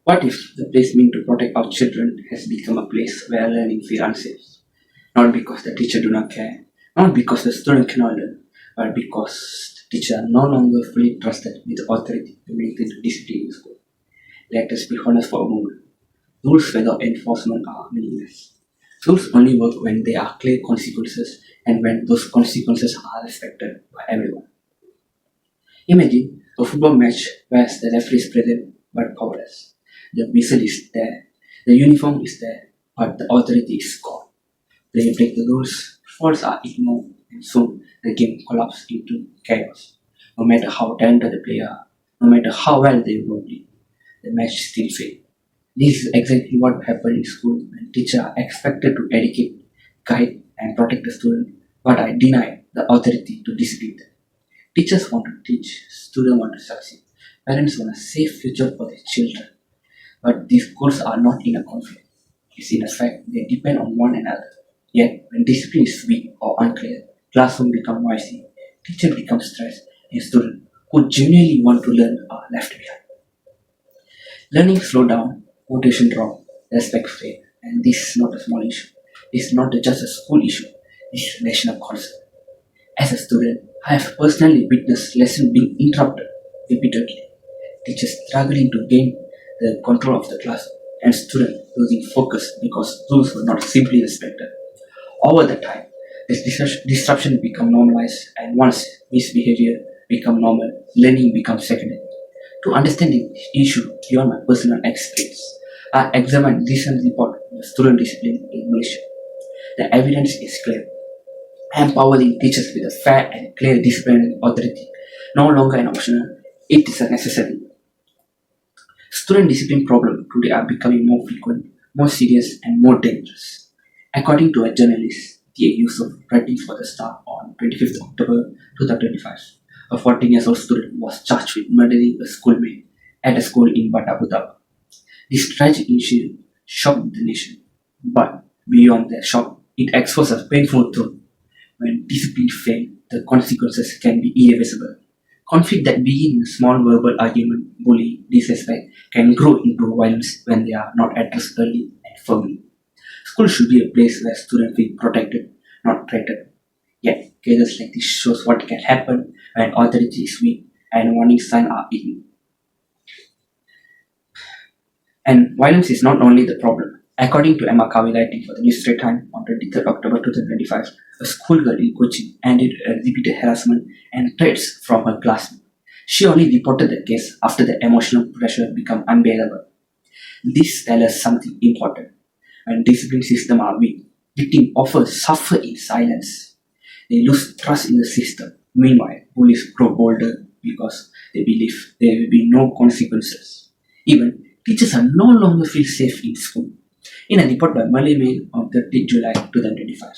What if the place meant to protect our children has become a place where learning feels unsafe? Not because the teacher do not care, not because the student cannot learn, but because the teacher are no longer fully trusted with authority to maintain the discipline in school. Let us be honest for a moment. Rules without enforcement are meaningless. Rules only work when there are clear consequences and when those consequences are respected by everyone. Imagine a football match where the referee is present but powerless. The whistle is there, the uniform is there, but the authority is gone. They break the rules, faults are ignored, and soon the game collapses into chaos. No matter how talented the player are, no matter how well they will play, the match still fails. This is exactly what happened in school when teachers are expected to educate, guide, and protect the student, but I deny the authority to discipline them. Teachers want to teach, students want to succeed, parents want a safe future for their children, but these goals are not in a conflict. It's in a fact they depend on one another. Yet, when discipline is weak or unclear, classroom become noisy, teacher becomes stressed, and students who genuinely want to learn are left behind. Learning slow down, motivation drop, respect fade, and this is not a small issue. It's not just a school issue, it's a national concern. As a student, I have personally witnessed lessons being interrupted repeatedly, teachers struggling to gain the control of the class, and students losing focus because rules were not simply respected. Over the time, this disruption become normalized, and once misbehavior become normal, learning becomes secondary. To understand the issue beyond my personal experience, I examined recent report on student discipline in Malaysia. The evidence is clear. Empowering teachers with a fair and clear disciplinary authority, no longer an optional, it is a necessary. Student discipline problems today are becoming more frequent, more serious, and more dangerous. According to a journalist, T.A. Yusuf, writing for the Star on 25th October 2025, a 14 years old student was charged with murdering a schoolmate at a school in Bata Utara. This tragic incident shocked the nation, but beyond the shock, it exposed a painful truth. When discipline fails, the consequences can be irreversible. Conflict that begin in a small verbal argument, bullying, disrespect can grow into violence when they are not addressed early and firmly. School should be a place where students feel protected, not threatened. Yet, cases like this shows what can happen when authority is weak and warning signs are ignored. And violence is not only the problem. According to Emma Kavi writing for the New Straight Time on 23rd October 2025, a schoolgirl in Kochi ended repeated harassment and threats from her classmate. She only reported the case after the emotional pressure became unbearable. This tells us something important. When discipline systems are weak, victims often suffer in silence. They lose trust in the system. Meanwhile, bullies grow bolder because they believe there will be no consequences. Even teachers are no longer feel safe in school. In a report by Malay Mail on 30 July 2025,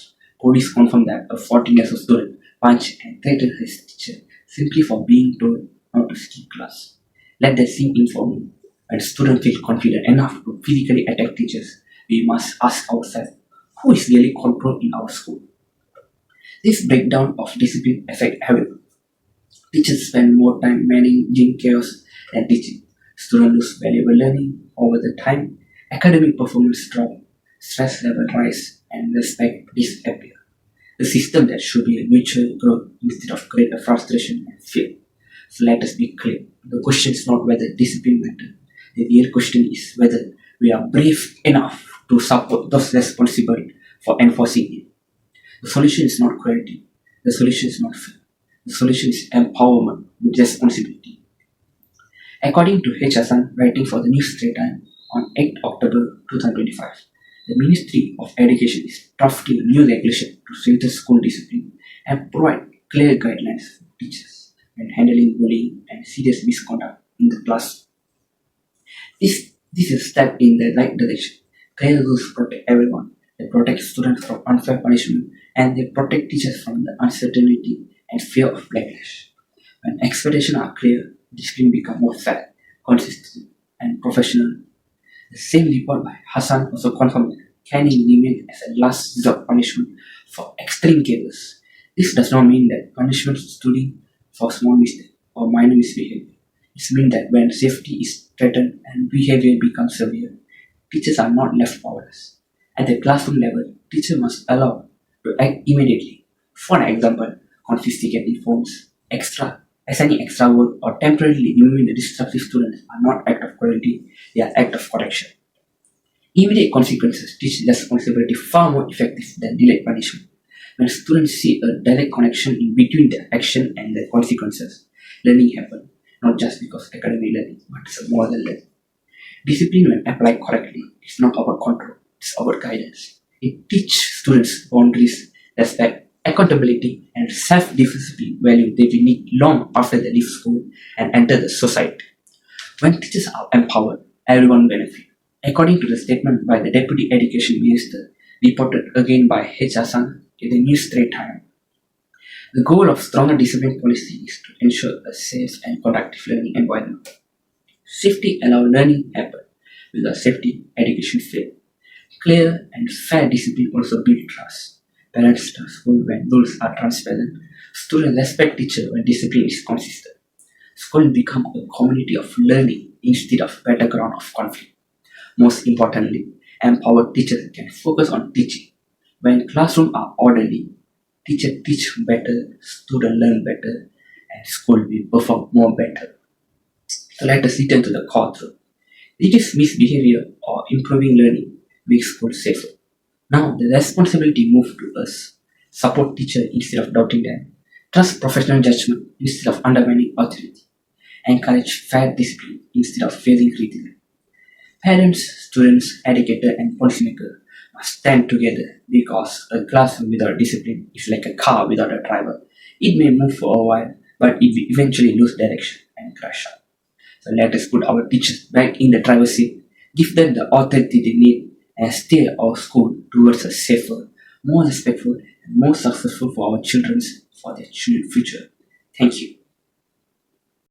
police confirmed that a 14-year-old student punched and threatened his teacher simply for being told not to skip class. Let that sink in for me. When students feel confident enough to physically attack teachers, we must ask ourselves, who is really controlled in our school? This breakdown of discipline affects everyone. Teachers spend more time managing chaos than teaching. Students lose valuable learning over the time. Academic performance drop, stress level rise, and respect disappear. A system that should be a mutual growth instead of greater frustration and fear. So let us be clear. The question is not whether discipline matters. The real question is whether we are brave enough to support those responsible for enforcing it. The solution is not cruelty. The solution is not fear. The solution is empowerment with responsibility. According to H. Hassan, writing for the New Straight Time on 8 October 2025, the Ministry of Education is drafting a new regulation to strengthen school discipline and provide clear guidelines for teachers when handling bullying and serious misconduct in the class. This is a step in the right direction. Clear rules protect everyone. They protect students from unfair punishment and they protect teachers from the uncertainty and fear of backlash. When expectations are clear, discipline becomes more fair, consistent, and professional. The same report by Hassan also confirmed that caning remains as a last resort punishment for extreme cases. This does not mean that punishment is only for small mistake or minor misbehavior. It means that when safety is threatened and behavior becomes severe, teachers are not left powerless. At the classroom level, teachers must allow to act immediately. For example, confiscating phones, assigning extra work, or temporarily removing the disruptive students are not act of cruelty, they are act of correction. Immediate consequences teach responsibility far more effective than delayed punishment. When students see a direct connection in between the action and the consequences, learning happens, not just because academic learning, but it's a moral learning. Discipline, when applied correctly, is not about control, it's about guidance. It teaches students boundaries, respect, accountability, and self-discipline value they will need long after they leave school and enter the society. When teachers are empowered, everyone benefits. According to the statement by the Deputy Education Minister, reported again by H. Hassan in the New Straits Times, the goal of stronger discipline policy is to ensure a safe and productive learning environment. Safety allows learning happen. Without safety, education fails. Clear and fair discipline also build trust. Parents trust school when rules are transparent. Students respect teacher when discipline is consistent. School become a community of learning instead of battleground of conflict. Most importantly, empowered teachers can focus on teaching. When classrooms are orderly, teachers teach better, students learn better, and school will perform more better. So let us return to the core truth. Reduce misbehavior or improving learning makes school safer. Now the responsibility moves to us. Support teachers instead of doubting them. Trust professional judgment instead of undermining authority. Encourage fair discipline instead of facing criticism. Parents, students, educators, and policymakers must stand together because a classroom without discipline is like a car without a driver. It may move for a while, but it will eventually lose direction and crash. So let us put our teachers back in the driver's seat, give them the authority they need, and steer our school towards a safer, more respectful, and more successful for our children, for their future. Thank you.